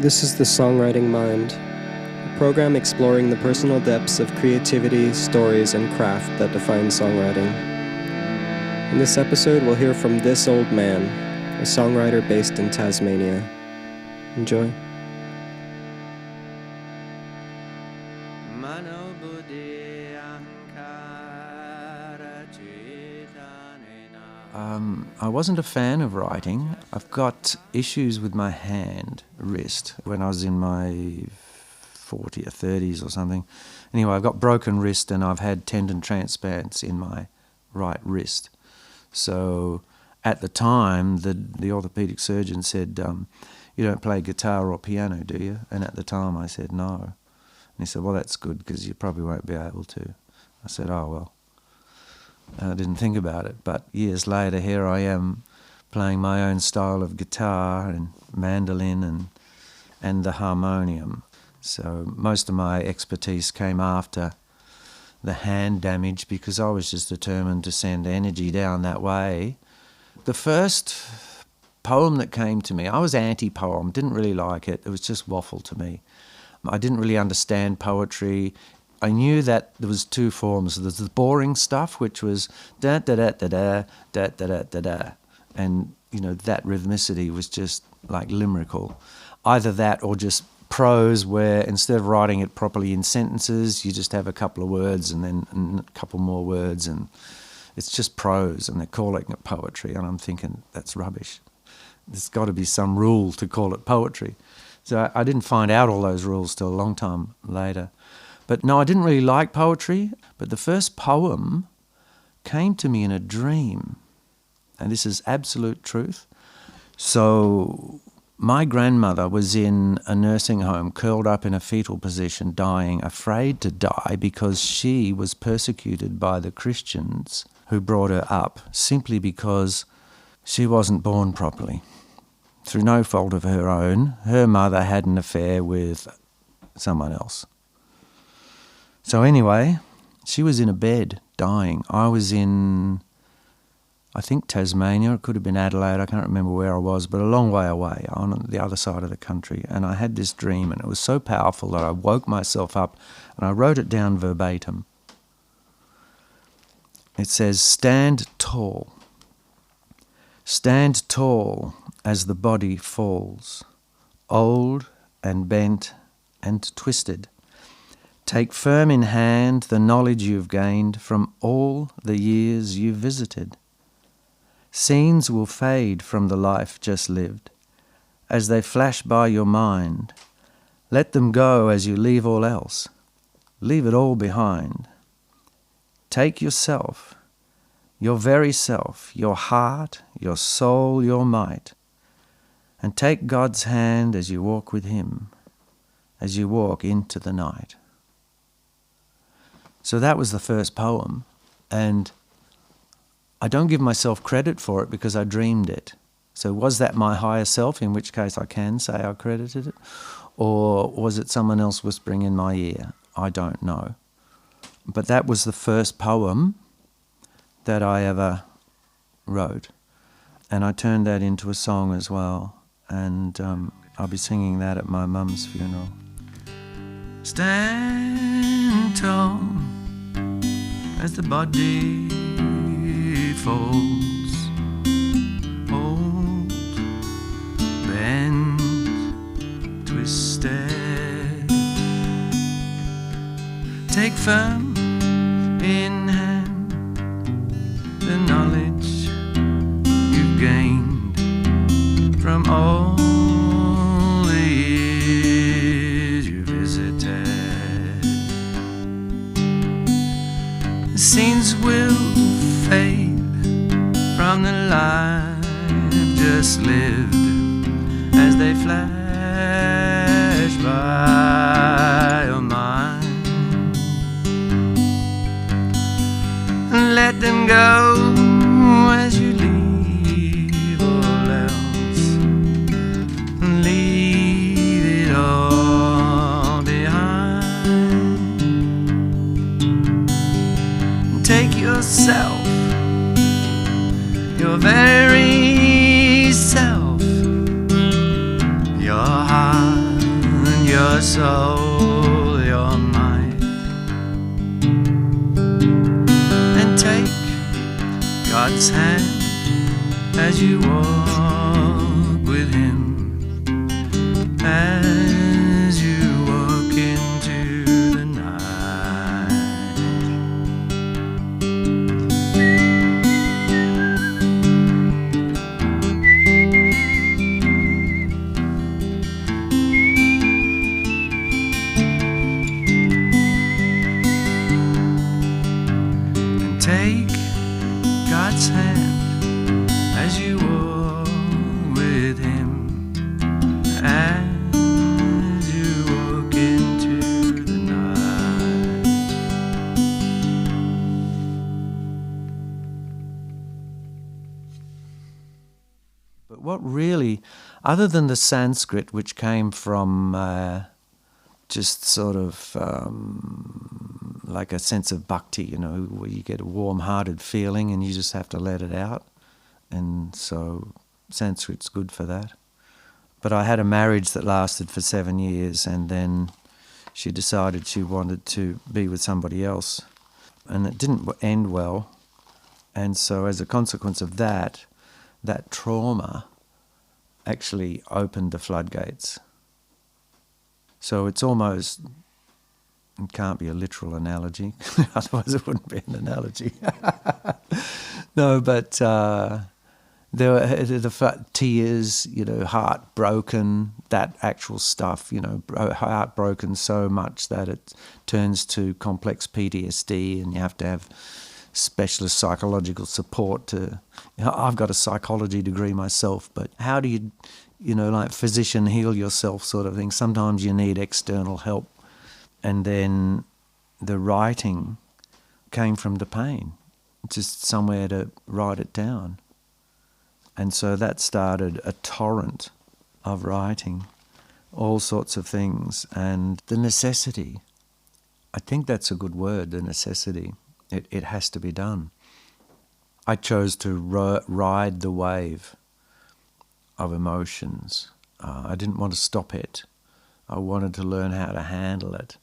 This is the Songwriting Mind, a program exploring the personal depths of creativity, stories, and craft that define songwriting. In this episode, we'll hear from This Old Man, a songwriter based in Tasmania. Enjoy. I wasn't a fan of writing. I've got issues with my wrist, when I was in my 40s or 30s or something. Anyway, I've got broken wrist and I've had tendon transplants in my right wrist. So at the time, the orthopedic surgeon said, you don't play guitar or piano, do you? And at the time I said no. And he said, well, that's good because you probably won't be able to. I said, oh, well. I didn't think about it, but years later, here I am playing my own style of guitar and mandolin and the harmonium. So most of my expertise came after the hand damage because I was just determined to send energy down that way. The first poem that came to me, I was anti-poem, didn't really like it. It was just waffle to me. I didn't really understand poetry. I knew that there was two forms. There's the boring stuff, which was da da da da da da da da da da, and that rhythmicity was just like limerickal. Either that or just prose, where instead of writing it properly in sentences, you just have a couple of words and then a couple more words, and it's just prose, and they're calling it poetry. And I'm thinking that's rubbish. There's got to be some rule to call it poetry. So I didn't find out all those rules till a long time later. But no, I didn't really like poetry, but the first poem came to me in a dream. And this is absolute truth. So my grandmother was in a nursing home, curled up in a fetal position, dying, afraid to die because she was persecuted by the Christians who brought her up simply because she wasn't born properly. Through no fault of her own, her mother had an affair with someone else. So anyway, she was in a bed, dying. I was in, I think, Tasmania. It could have been Adelaide. I can't remember where I was, but a long way away on the other side of the country. And I had this dream, and it was so powerful that I woke myself up and I wrote it down verbatim. It says, stand tall as the body falls, old and bent and twisted. Take firm in hand the knowledge you've gained from all the years you've visited. Scenes will fade from the life just lived. As they flash by your mind, let them go as you leave all else. Leave it all behind. Take yourself, your very self, your heart, your soul, your might, and take God's hand as you walk with Him, as you walk into the night. So that was the first poem, and I don't give myself credit for it because I dreamed it. So was that my higher self, in which case I can say I credited it, or was it someone else whispering in my ear? I don't know. But that was the first poem that I ever wrote, and I turned that into a song as well, and I'll be singing that at my mum's funeral. Stand tall as the body falls, old, bent, twisted. Take firm in hand the knowledge you've gained from all the years you visited. Scenes will fade from the life just lived as they flash by your mind. Let them go as you leave all else. Leave it all behind. Take yourself, your very self, your heart, soul, your might, and take God's hand as you walk with Him, as you walk into the night. And take God's hand as you walk with Him, as you walk into the night. But what really, other than the Sanskrit, which came from just sort of like a sense of bhakti, where you get a warm-hearted feeling and you just have to let it out. And so Sanskrit's good for that. But I had a marriage that lasted for 7 years, and then she decided she wanted to be with somebody else. And it didn't end well. And so as a consequence of that, that trauma actually opened the floodgates. So it's almost, it can't be a literal analogy, otherwise it wouldn't be an analogy. No, but there were the tears, heartbroken, that actual stuff, heartbroken so much that it turns to complex PTSD, and you have to have specialist psychological support to, I've got a psychology degree myself, but how do you, like physician heal yourself sort of thing? Sometimes you need external help. And then the writing came from the pain, just somewhere to write it down. And so that started a torrent of writing, all sorts of things. And the necessity, I think that's a good word, the necessity. It has to be done. I chose to ride the wave of emotions. I didn't want to stop it. I wanted to learn how to handle it.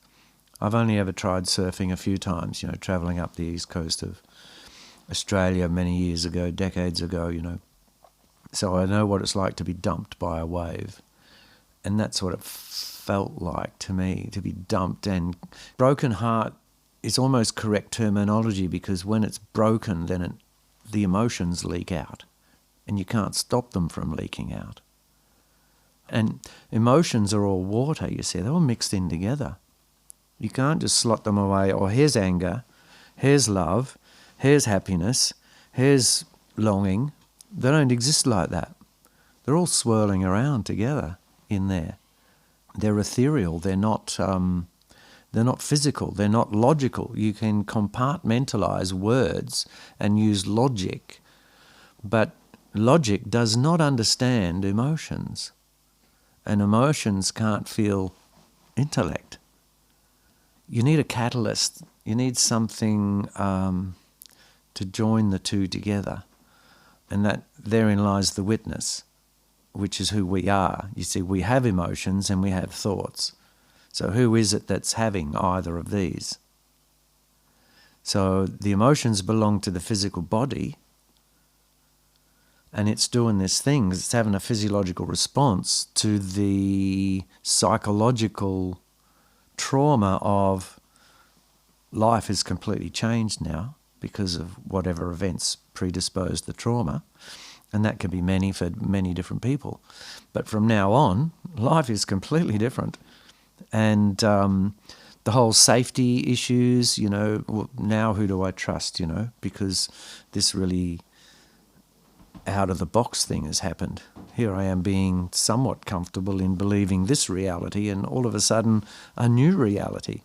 I've only ever tried surfing a few times, travelling up the east coast of Australia many years ago, decades ago, So I know what it's like to be dumped by a wave. And that's what it felt like to me, to be dumped. And broken heart is almost correct terminology, because when it's broken, then the emotions leak out. And you can't stop them from leaking out. And emotions are all water, you see. They're all mixed in together. You can't just slot them away. Oh, here's anger, here's love, here's happiness, here's longing. They don't exist like that. They're all swirling around together in there. They're ethereal. They're not physical. They're not logical. You can compartmentalize words and use logic, but logic does not understand emotions, and emotions can't feel intellect. You need a catalyst. You need something to join the two together. And that therein lies the witness, which is who we are. You see, we have emotions and we have thoughts. So who is it that's having either of these? So the emotions belong to the physical body, and it's doing this thing. It's having a physiological response to the psychological trauma of life is completely changed now because of whatever events predisposed the trauma, and that can be many for many different people. But from now on, life is completely different. And the whole safety issues, now who do I trust, because this really out-of-the-box thing has happened. Here I am being somewhat comfortable in believing this reality, and all of a sudden a new reality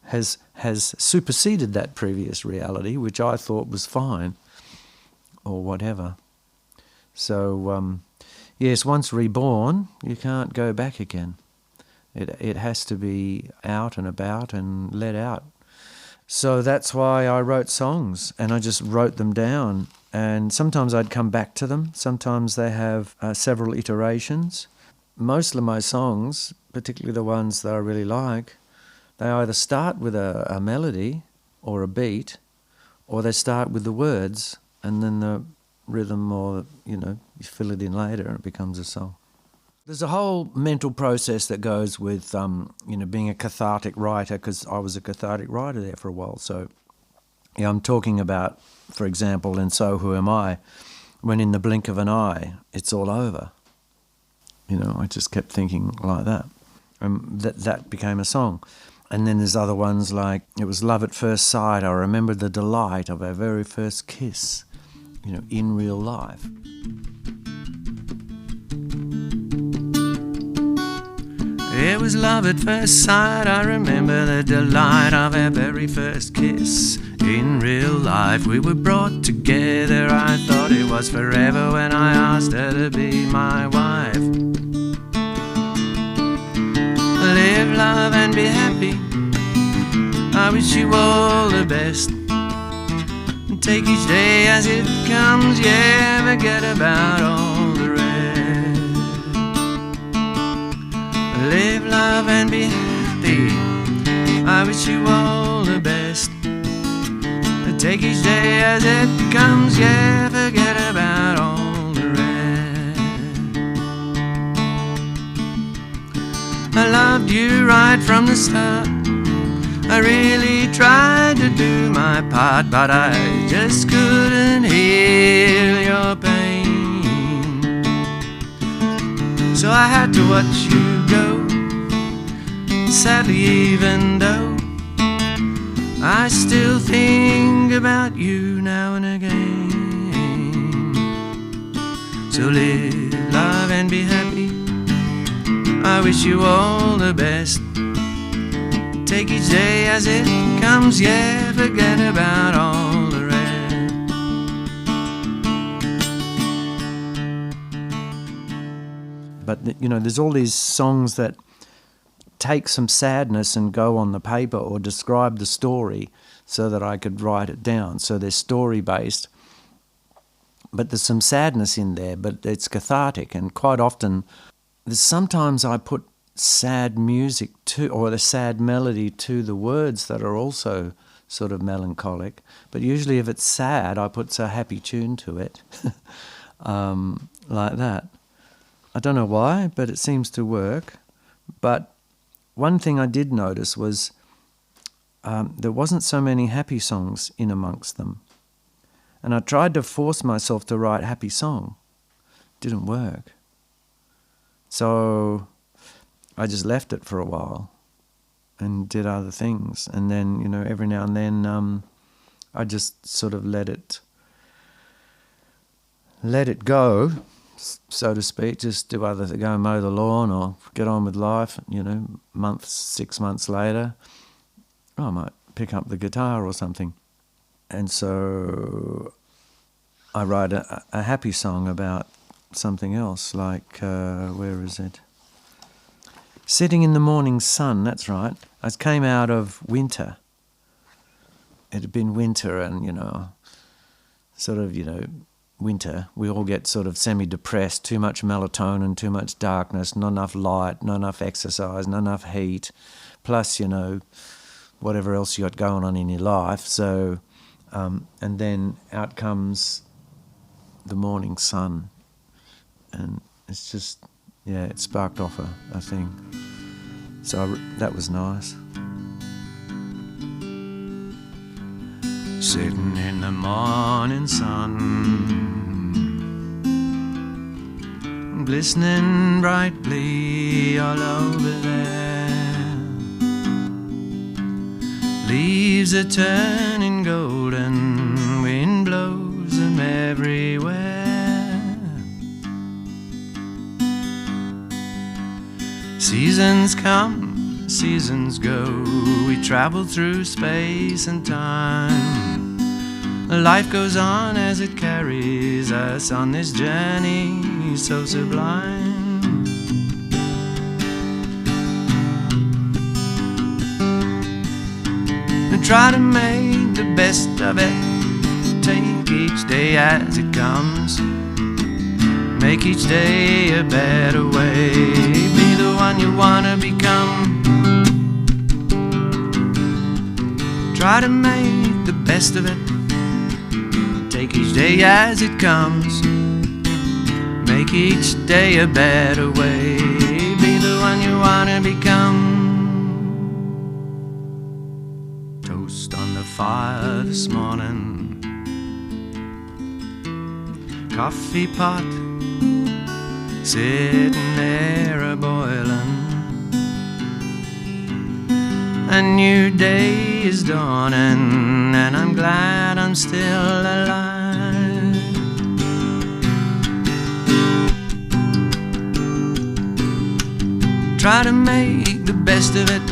has superseded that previous reality, which I thought was fine, or whatever. So, yes, once reborn, you can't go back again. It has to be out and about and let out. So that's why I wrote songs, and I just wrote them down. And sometimes I'd come back to them. Sometimes they have several iterations. most of my songs, particularly the ones that I really like, they either start with a melody or a beat, or they start with the words, and then the rhythm, or, you fill it in later and it becomes a song. There's a whole mental process that goes with, being a cathartic writer, because I was a cathartic writer there for a while. So, I'm talking about, for example, in So Who Am I, when in the blink of an eye, it's all over. I just kept thinking like that. And that became a song. And then there's other ones like, it was Love at First Sight. I remember the delight of our very first kiss, in real life. It was love at first sight. I remember the delight of our very first kiss. In real life, we were brought together. I thought it was forever when I asked her to be my wife. Live, love, and be happy. I wish you all the best. Take each day as it comes, forget about all the rest. Live, love, and be happy. I wish you all the best. Take each day as it comes, forget about all the rest. I loved you right from the start. I really tried to do my part, but I just couldn't heal your pain. So I had to watch you go. Sadly, even though I still think about you now and again. So live, love, and be happy. I wish you all the best. Take each day as it comes, forget about all the rest. But, there's all these songs that take some sadness and go on the paper or describe the story so that I could write it down. So they're story-based, but there's some sadness in there, but it's cathartic. And quite often, sometimes I put sad music to, or the sad melody to the words that are also sort of melancholic. But usually if it's sad, I put a happy tune to it, like that. I don't know why, but it seems to work. But one thing I did notice was there wasn't so many happy songs in amongst them. And I tried to force myself to write happy song. Didn't work. So I just left it for a while and did other things. And then, every now and then I just sort of let it go, so to speak, just do other things, go and mow the lawn or get on with life. 6 months later, I might pick up the guitar or something. And so I write a happy song about something else, like, where is it? Sitting in the morning sun, that's right. I came out of winter. It had been winter and, winter. We all get sort of semi-depressed, too much melatonin, too much darkness, not enough light, not enough exercise, not enough heat, plus, whatever else you got going on in your life. So, and then out comes the morning sun. And it's just, it sparked off a thing. So that was nice. Sitting in the morning sun, glistening brightly all over there. Leaves are turning golden, wind blows them everywhere. Seasons come, seasons go, we travel through space and time. Life goes on as it carries us on this journey so sublime. We try to make the best of it, take each day as it comes. Make each day a better way. Be the one you wanna become. Try to make the best of it. Take each day as it comes. Make each day a better way. Be the one you wanna become. Toast on the fire this morning. Coffee pot sitting there a-boiling. A new day is dawning, and I'm glad I'm still alive. Try to make the best of it.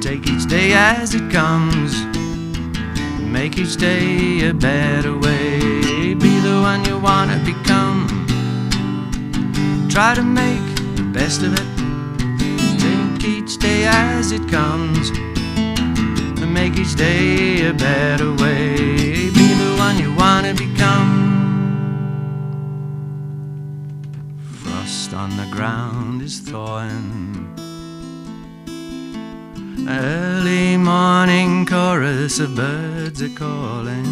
Take each day as it comes. Make each day a better way. Be the one you wanna become. Try to make the best of it. Take each day as it comes. And make each day a better way. Be the one you wanna become. Frost on the ground is thawing. Early morning chorus of birds are calling.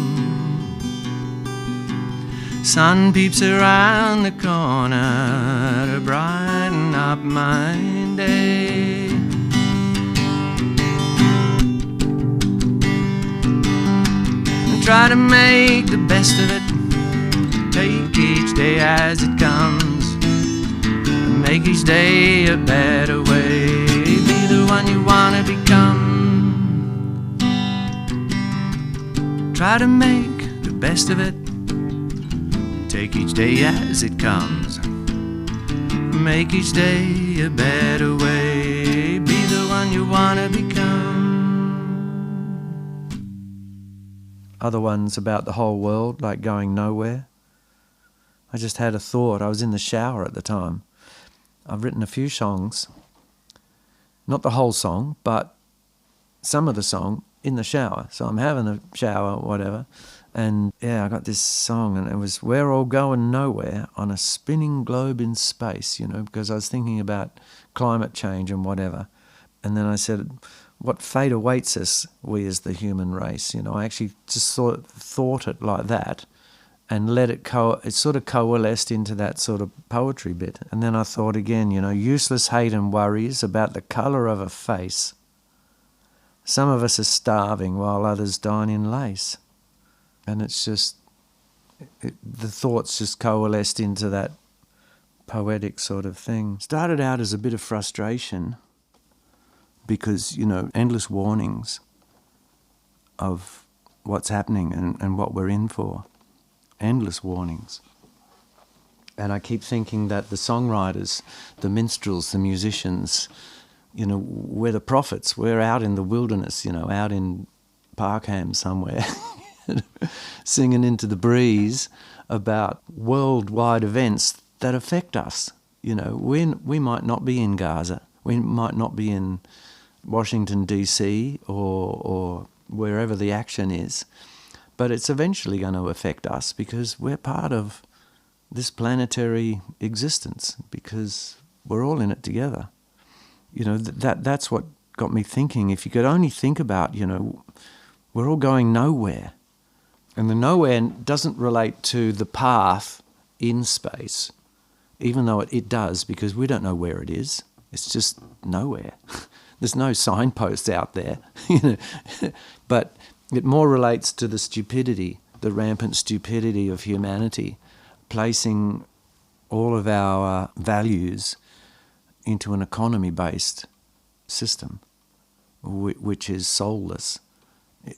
Sun peeps around the corner to brighten up my day. And try to make the best of it. Take each day as it comes. And make each day a better way. Be the one you wanna become. Try to make the best of it. Take each day as it comes. Make each day a better way. Be the one you wanna become. Other ones about the whole world, like going nowhere. I just had a thought. I was in the shower at the time. I've written a few songs. Not the whole song, but some of the song in the shower. So I'm having a shower, whatever. And yeah, I got this song, and it was "We're all going nowhere on a spinning globe in space," you know, because I was thinking about climate change and whatever. And then I said, what fate awaits us, we as the human race? You know, I actually just thought it like that, and let it it sort of coalesced into that sort of poetry bit. And then I thought again, you know, useless hate and worries about the colour of a face. Some of us are starving while others dine in lace. And it's just, the thoughts just coalesced into that poetic sort of thing. Started out as a bit of frustration because, you know, endless warnings of what's happening and what we're in for. Endless warnings. And I keep thinking that the songwriters, the minstrels, the musicians, you know, we're the prophets. We're out in the wilderness, you know, out in Parkham somewhere, singing into the breeze about worldwide events that affect us. You know, we might not be in Gaza. We might not be in Washington, D.C. or wherever the action is. But it's eventually going to affect us because we're part of this planetary existence, because we're all in it together. You know, that's what got me thinking. If you could only think about, you know, we're all going nowhere. And the nowhere doesn't relate to the path in space, even though it does, because we don't know where it is. It's just nowhere. There's no signposts out there, you know. But it more relates to the stupidity, the rampant stupidity of humanity, placing all of our values into an economy-based system, which is soulless.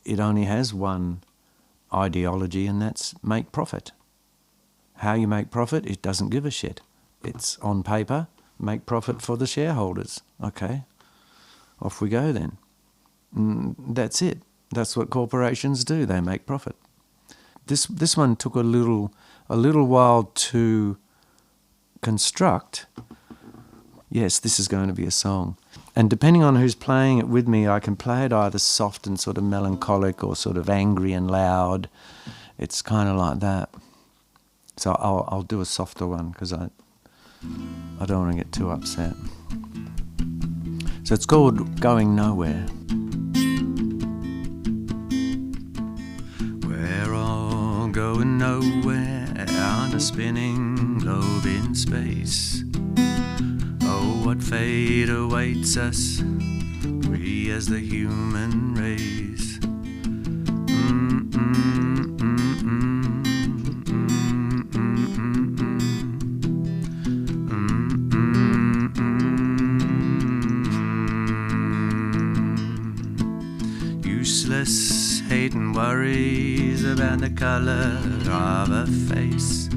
It only has one ideology, and that's make profit. How you make profit, it doesn't give a shit. It's on paper, make profit for the shareholders. Okay, off we go then. That's it. That's what corporations do. They make profit. This one took a little while to construct. Yes, this is going to be a song. And depending on who's playing it with me, I can play it either soft and sort of melancholic or sort of angry and loud. It's kind of like that. So I'll do a softer one because I don't want to get too upset. So it's called Going Nowhere. We're all going nowhere on a spinning globe in space. Oh, what fate awaits us, we as the human race. Useless hate and worries about the color of a face.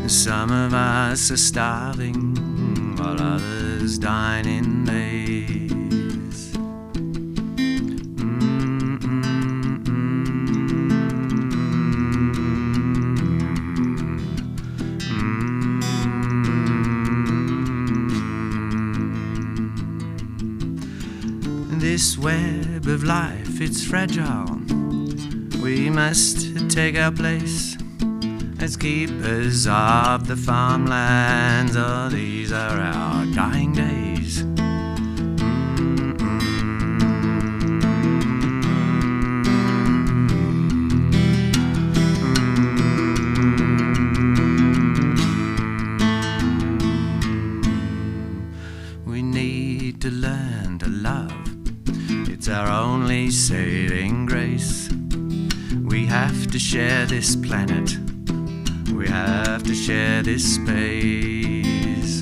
Some of us are starving while others dine in lays. This web of life, it's fragile. We must take our place as keepers of the farmlands. Oh, these are our dying days. We need to learn to love. It's our only saving grace. We have to share this planet. We have to share this space.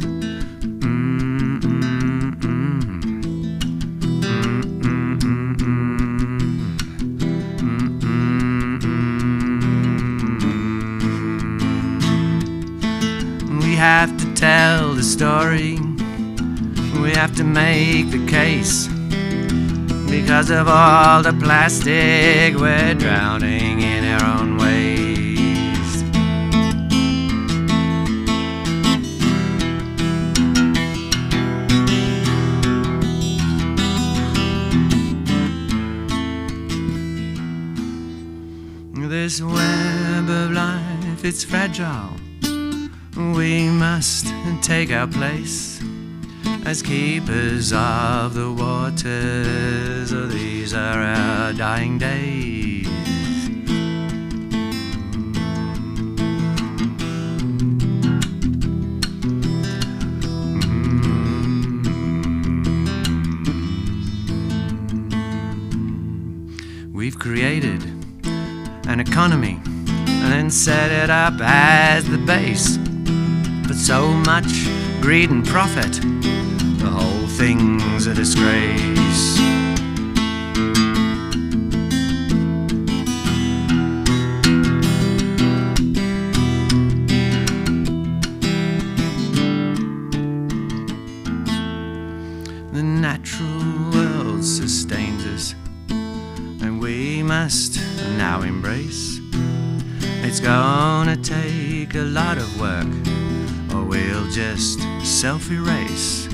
We have to tell the story. We have to make the case. Because of all the plastic, we're drowning in our own waste. This web of life, it's fragile. We must take our place as keepers of the waters. Oh, these are our dying days. We've created an economy and then set it up as the base. But so much greed and profit, the whole thing's a disgrace. The natural world sustains us, and we must now embrace. It's gonna take a lot of work, or we'll just self-erase.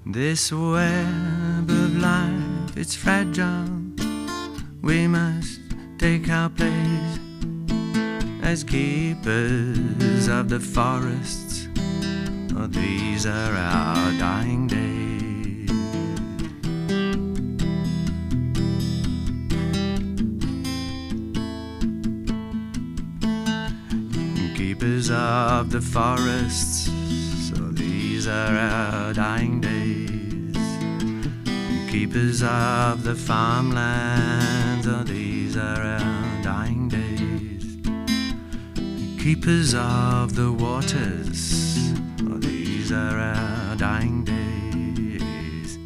This web of life, it's fragile. We must take our place as keepers of the forests. Oh, these are our dying days. Keepers of the forests. So these are our dying days. Keepers of the farmlands. Oh, these are our dying days. Keepers of the waters. Oh, these are our dying days.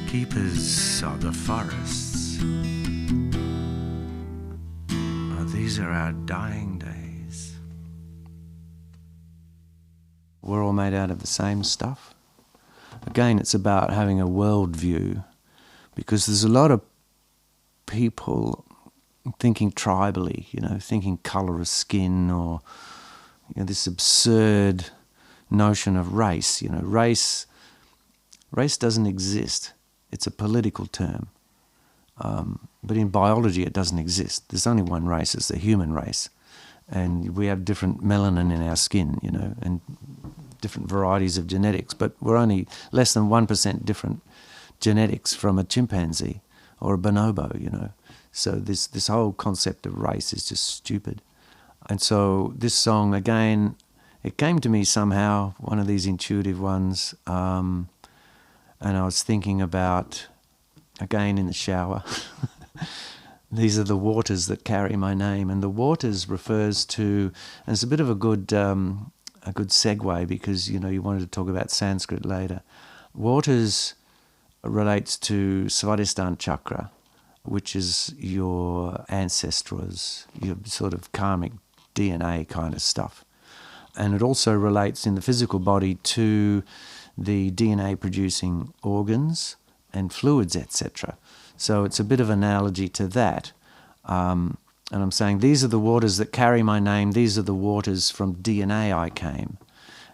Keepers of the forests. Oh, these are our dying days. We're all made out of the same stuff. Again, it's about having a worldview, because there's a lot of people thinking tribally, thinking colour of skin or, this absurd notion of race. Race doesn't exist. It's a political term. But in biology, it doesn't exist. There's only one race. It's the human race. And we have different melanin in our skin, and different varieties of genetics. But we're only less than 1% different genetics from a chimpanzee or a bonobo, So this whole concept of race is just stupid. And so this song, again, it came to me somehow, one of these intuitive ones, and I was thinking about, again in the shower, these are the waters that carry my name. And the waters refers to, and it's a bit of a good segue, because, you wanted to talk about Sanskrit later. Waters relates to Svadhisthana chakra, which is your ancestrals, your sort of karmic DNA kind of stuff. And it also relates in the physical body to the DNA producing organs and fluids, etc. So it's a bit of an analogy to that. And I'm saying, these are the waters that carry my name. These are the waters from DNA I came.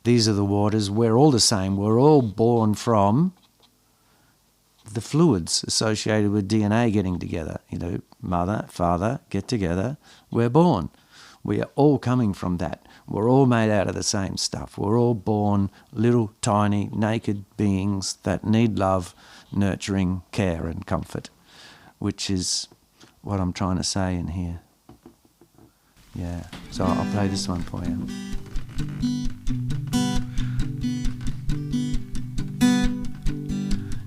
These are the waters, we're all the same. We're all born from the fluids associated with DNA getting together. Mother, father, get together, we're born. We are all coming from that. We're all made out of the same stuff. We're all born little, tiny, naked beings that need love, nurturing, care and comfort, which is what I'm trying to say in here. Yeah, so I'll play this one for you.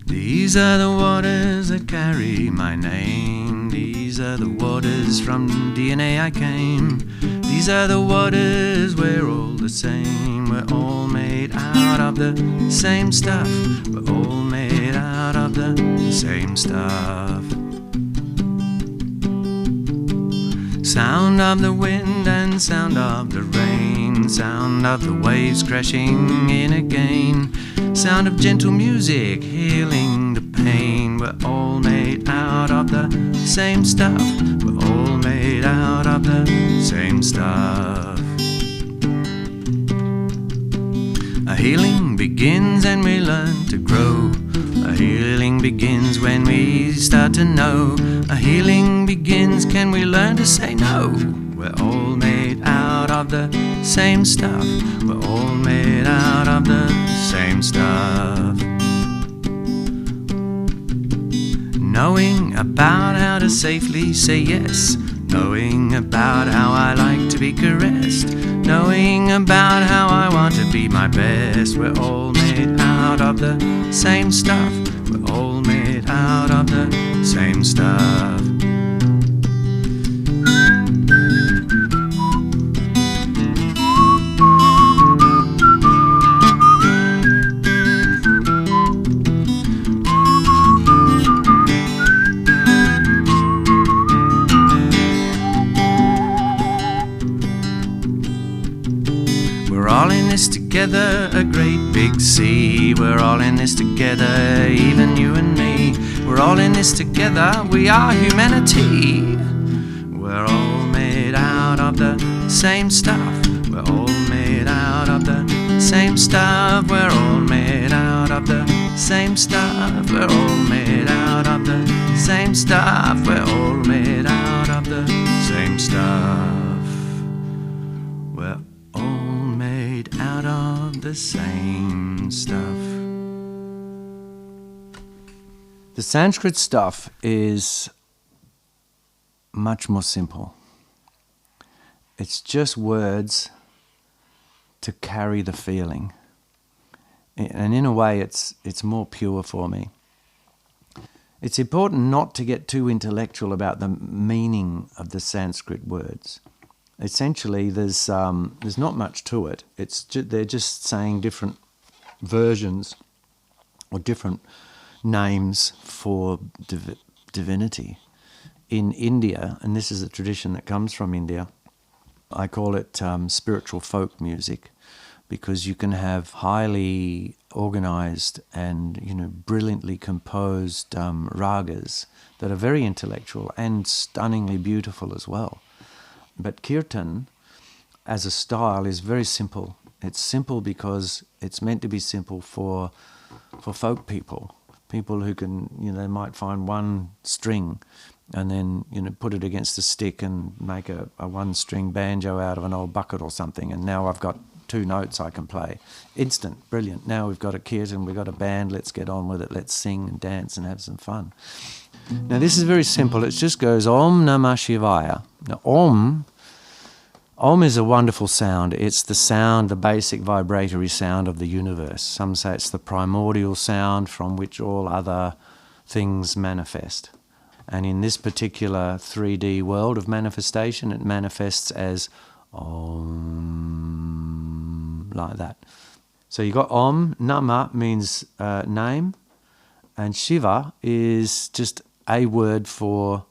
These are the waters that carry my name. These are the waters from DNA I came. These are the waters, we're all the same. We're all made out of the same stuff. We're all made out of the same stuff. Sound of the wind and sound of the rain. Sound of the waves crashing in again. Sound of gentle music healing the pain. We're all made out of the same stuff. We're all made out of the same stuff. A healing begins and we learn to grow. A healing begins when we start to know. A healing begins, can we learn to say no? We're all made out of the same stuff. We're all made out of the same stuff. Knowing about how to safely say yes. Knowing about how I like to be caressed. Knowing about how I want to be my best. We're all made out of the same stuff. We're all made out of the same stuff. We're all in this together, a great big sea. We're all in this together, even you and me. We're all in this together, we are humanity. We're all made out of the same stuff. We're all made out of the same stuff. We're all made out of the same stuff. We're all made out of the same stuff. We're all made out of the same stuff. We're all made out of the same stuff. The Sanskrit stuff is much more simple. It's just words to carry the feeling. And in a way, it's more pure for me. It's important not to get too intellectual about the meaning of the Sanskrit words. Essentially, there's not much to it. They're just saying different versions or different names for divinity. In India, and this is a tradition that comes from India, I call it spiritual folk music, because you can have highly organized and brilliantly composed ragas that are very intellectual and stunningly beautiful as well. But kirtan as a style is very simple. It's simple because it's meant to be simple for folk people who can, they might find one string and then, put it against a stick and make a one-string banjo out of an old bucket or something, and now I've got 2 notes I can play. Instant, brilliant. Now we've got a kit and we've got a band, let's get on with it, let's sing and dance and have some fun. Now this is very simple. It just goes Om Namah Shivaya. Now Om is a wonderful sound. It's the sound, the basic vibratory sound of the universe. Some say it's the primordial sound from which all other things manifest. And in this particular 3D world of manifestation, it manifests as Om, like that. So you got Om, Nama means name, and Shiva is just a word for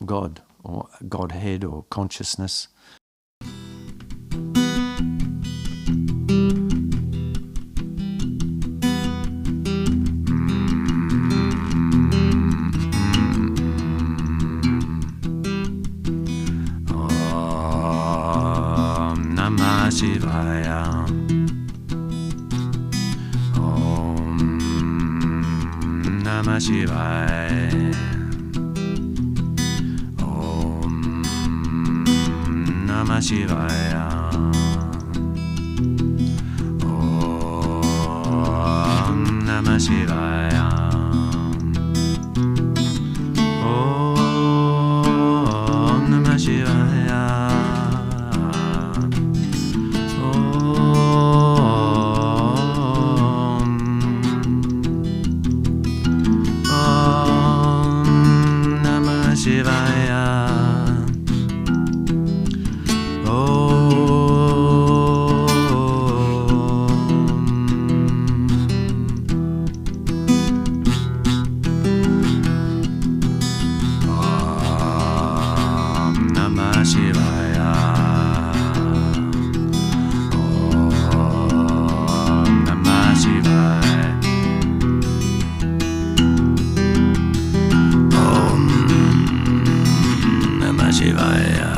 God or Godhead or consciousness. Shivaya. Om Namah Shivaya. Om Namah Shivaya. Om Namah Shivaya. Om Namah Shivaya. Shivaya. Namah Shivaya. Namah Shivaya. Shivaya.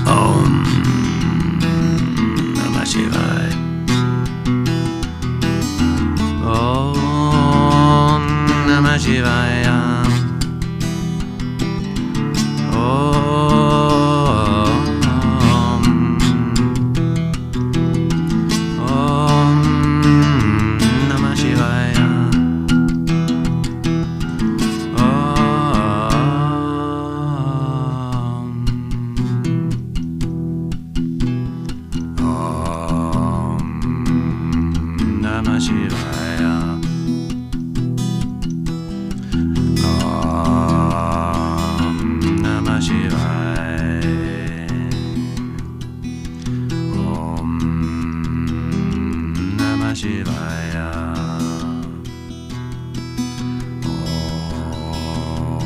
Om Namah Shivaya. Om Namah Shivaya. Shivaya.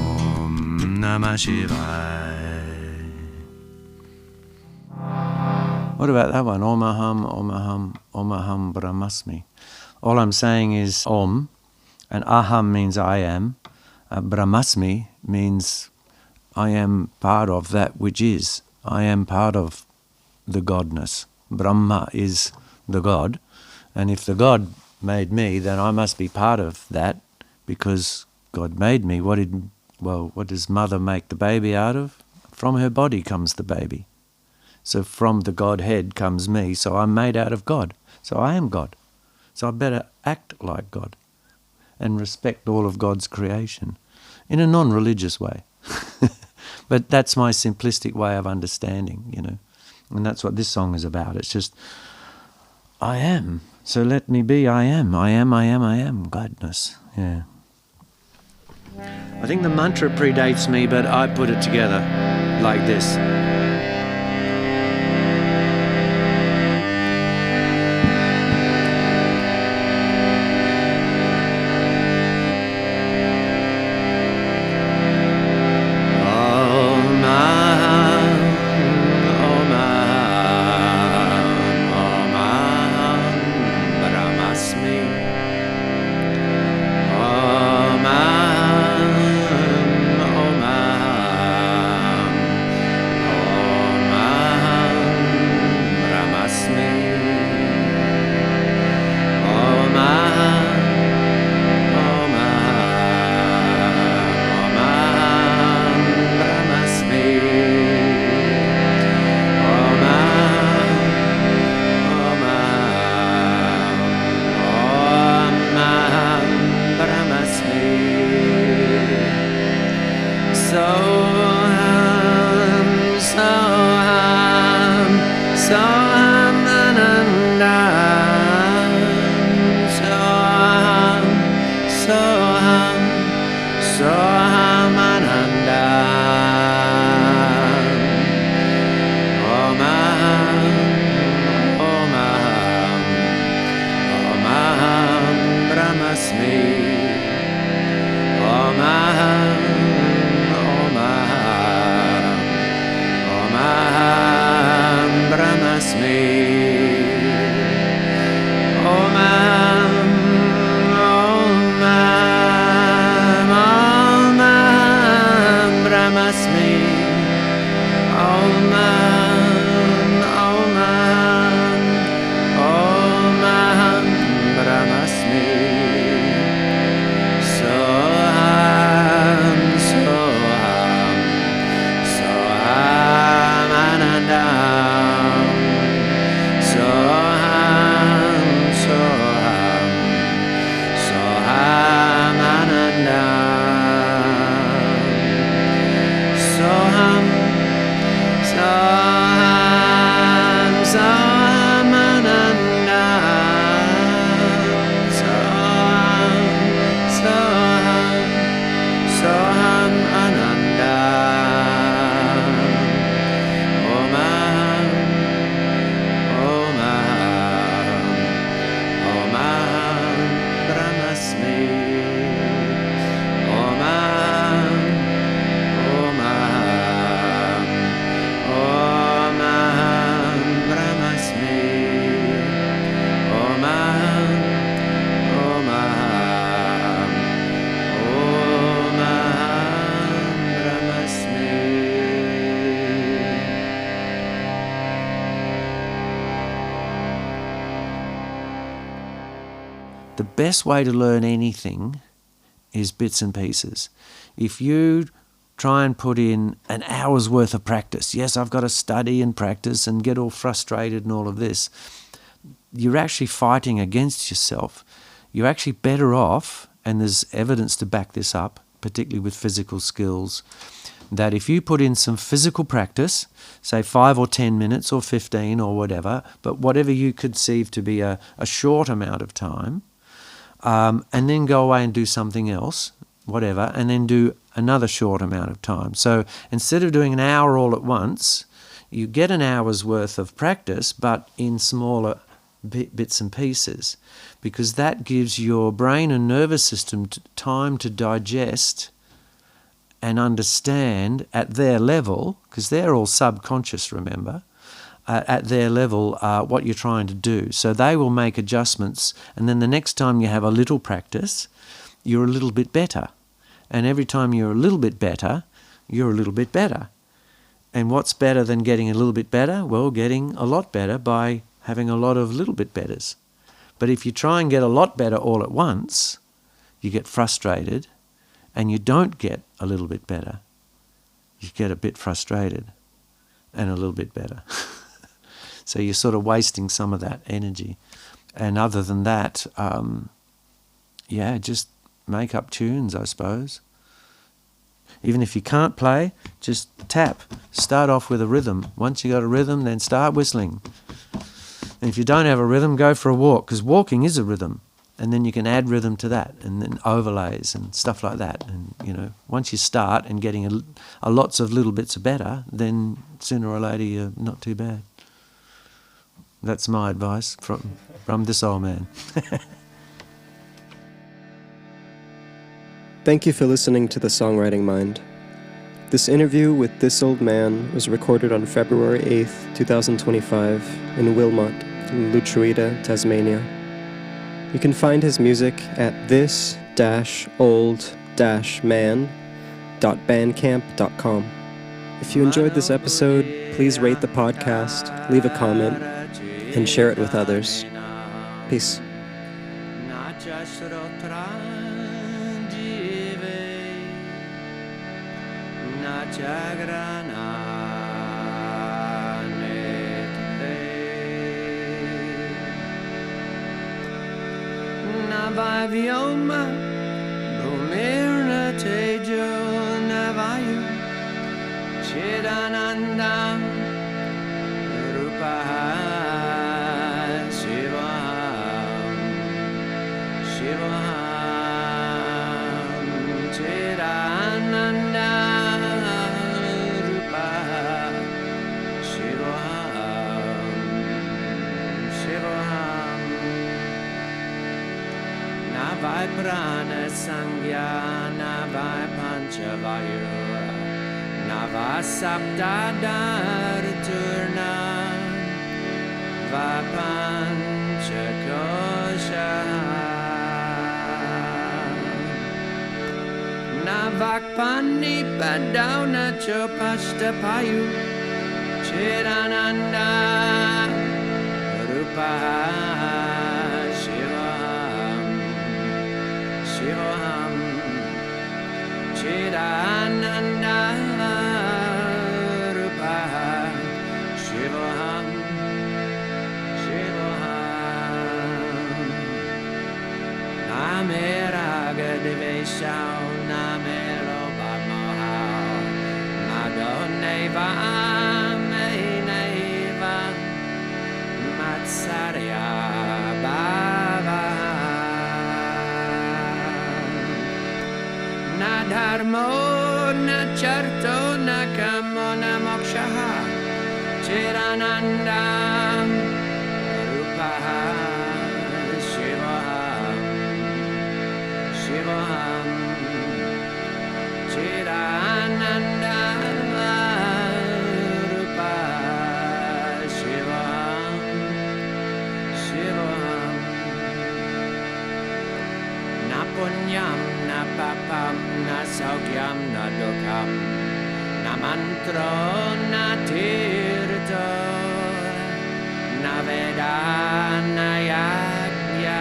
Om Namah Shivaya. What about that one? Om Aham, Om Aham, Om Aham Brahmasmi. All I'm saying is Om, and Aham means I am. Brahmasmi means I am part of that which is. I am part of the godness. Brahma is the God. And if the God made me, then I must be part of that because God made me. What does mother make the baby out of? From her body comes the baby. So from the Godhead comes me. So I'm made out of God. So I am God. So I better act like God and respect all of God's creation in a non-religious way. But that's my simplistic way of understanding, And that's what this song is about. It's just, I am. So let me be, I am. I am, I am, I am. Godness. Yeah. I think the mantra predates me, but I put it together like this. The best way to learn anything is bits and pieces. If you try and put in an hour's worth of practice, yes, I've got to study and practice and get all frustrated and all of this, you're actually fighting against yourself. You're actually better off, and there's evidence to back this up, particularly with physical skills, that if you put in some physical practice, say 5 or 10 minutes or 15 or whatever, but whatever you conceive to be a short amount of time, and then go away and do something else, whatever, and then do another short amount of time. So instead of doing an hour all at once, you get an hour's worth of practice, but in smaller bits and pieces, because that gives your brain and nervous system time to digest and understand at their level, because they're all subconscious, remember, at their level what you're trying to do. So they will make adjustments, and then the next time you have a little practice, you're a little bit better. And every time you're a little bit better, you're a little bit better. And what's better than getting a little bit better? Well, getting a lot better by having a lot of little bit betters. But if you try and get a lot better all at once, you get frustrated, and you don't get a little bit better. You get a bit frustrated and a little bit better. So you're sort of wasting some of that energy. And other than that, just make up tunes, I suppose. Even if you can't play, just tap. Start off with a rhythm. Once you got a rhythm, then start whistling. And if you don't have a rhythm, go for a walk, because walking is a rhythm. And then you can add rhythm to that, and then overlays and stuff like that. And, once you start and getting a lots of little bits of better, then sooner or later you're not too bad. That's my advice from this old man. Thank you for listening to the Songwriting Mind. This interview with this old man was recorded on February 8th, 2025 in Wilmot, in Lutruwita, Tasmania. You can find his music at this-old-man.bandcamp.com. If you enjoyed this episode, please rate the podcast, leave a comment, and share it with others. Peace. Navavyoma Bhumirna Tejo Navayu Chidananda Rupaha Shivaham Shivaham Chidananda Rupaha Shivaham Shivaham Navai prana sangya, navai panchavayu, navai saptadharturna, vapanchakosha, navakpani padauna chopashtapayu, chidananda, rupaha. Shivaham Chidananda Rupaha Shivaham Shivaham Name Raga Deveshau Name Lobhamohau Madoneva Maineva Matsarya Bhava Na dharmo, na charto, na kamo, na mokshaha Chirananda Rupaha Shivaham Shivaham Chirananda Rupaha Shivaham Shivaham Na punyam na papam na saukyam na dukham na mantro na tirtho na veda na yajna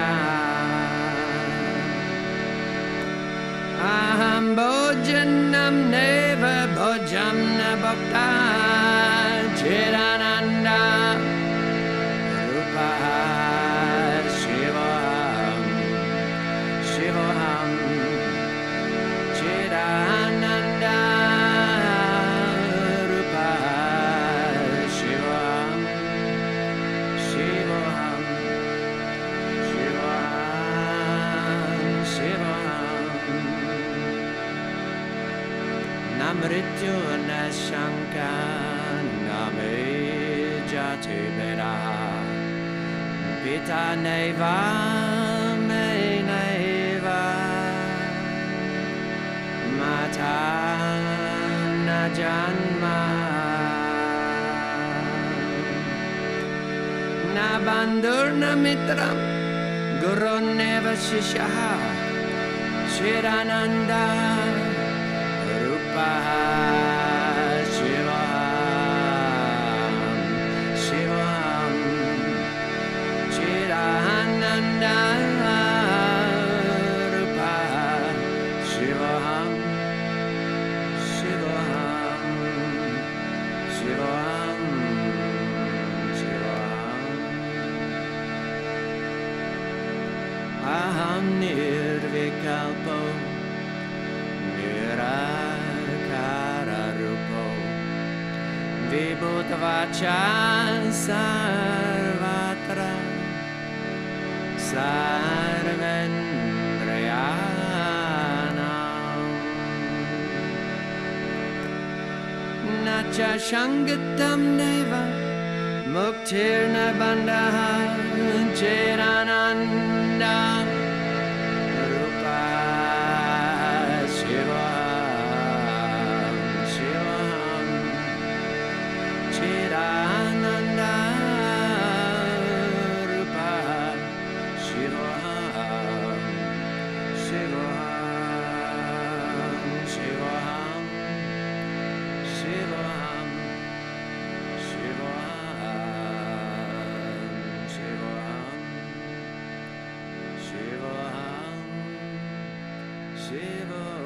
Mrityuna Shankar Name Jati Beda Pita Neva Me Neva Mata Najanma Na Bandurna Mitram Guru Neva Shishaha Shirananda Rupa Shivaham Shivaham Chirananda Rupa Shivaham Shivaham Shivaham Shivaham Aham Nirvikalpo Nirakararupo Vibhutavacha Sarvatra Sarvendriyanam Nacha Shangatam Neva Muktirna Bandha Chirananda Rupa Shivaham Shivaham Chirananda Rupa Shivaham Shivaham Shivaham Shivaham Shivaham Shivaham Shivaham